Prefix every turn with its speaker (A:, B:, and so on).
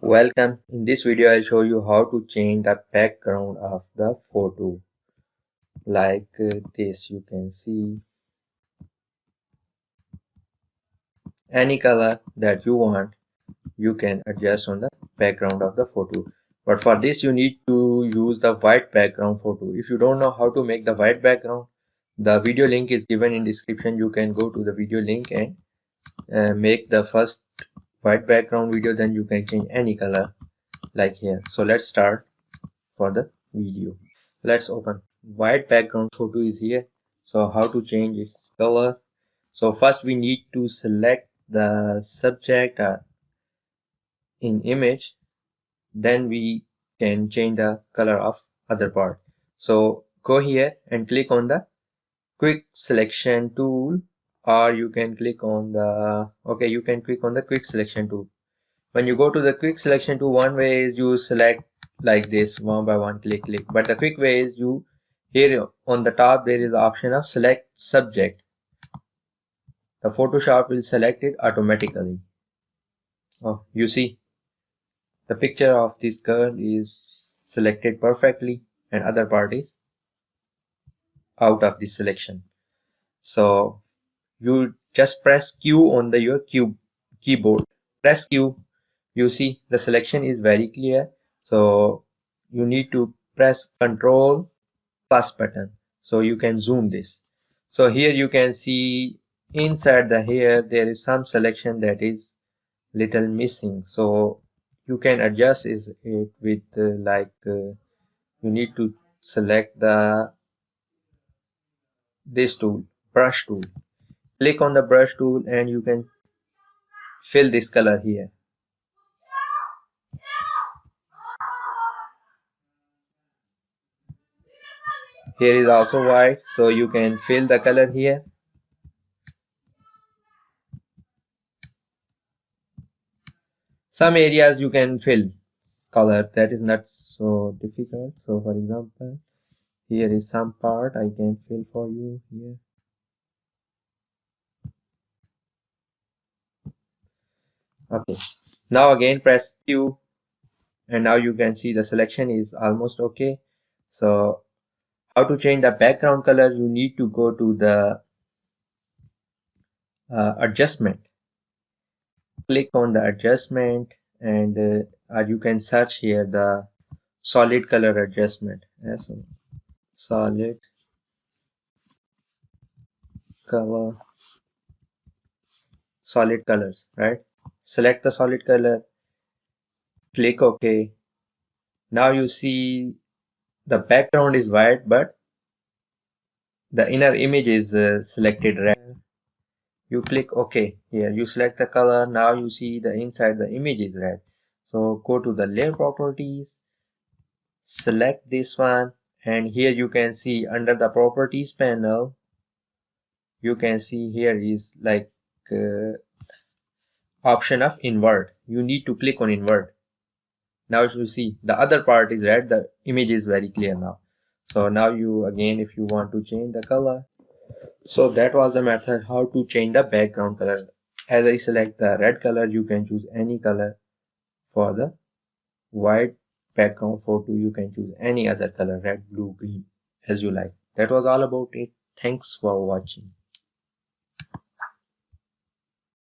A: Welcome. In this video, I'll show you how to change the background of the photo. Like this, you can see any color that you want, you can adjust on the background of the photo. But for this, you need to use the white background photo. If you don't know how to make the white background, the video link is given in description. You can go to the video link and make the first white background video. Then you can change any color like here. So let's start for the video. Let's open white background photo is here. So how to change its color? So first we need to select the subject in image, then we can change the color of other part. So go here and click on the quick selection tool, or you can click on the quick selection tool. When you go to the quick selection tool, one way is you select like this, one by one, click, but the quick way is you, here on the top there is the option of select subject. The Photoshop will select it automatically. Oh, you see the picture of this girl is selected perfectly and other part is out of this selection. So you just press Q on your keyboard, press Q. You see the selection is very clear. So you need to press Ctrl+ button so you can zoom this. So here you can see inside the hair there is some selection that is little missing. So you can adjust it with you need to select this tool, brush tool. Click on the brush tool and you can fill this color here. Here is also white, so you can fill the color here. Some areas you can fill color, that is not so difficult. So for example, here is some part I can fill for you here. Okay, now again press Q and now you can see the selection is almost okay. So how to change the background color? You need to go to the adjustment, click on the adjustment, and you can search here the solid color adjustment. So solid color, solid colors, right? Select the solid color, click OK. Now you see the background is white but the inner image is selected red. You click OK here, you select the color. Now you see the inside the image is red. So go to the layer properties, select this one, and here you can see under the properties panel, you can see here is like option of invert. You need to click on invert. Now you see the other part is red, the image is very clear now. So now you again, if you want to change the color, so that was the method how to change the background color. As I select the red color, you can choose any color. For the white background photo, you can choose any other color, red, blue, green, as you like. That was all about it. Thanks for watching.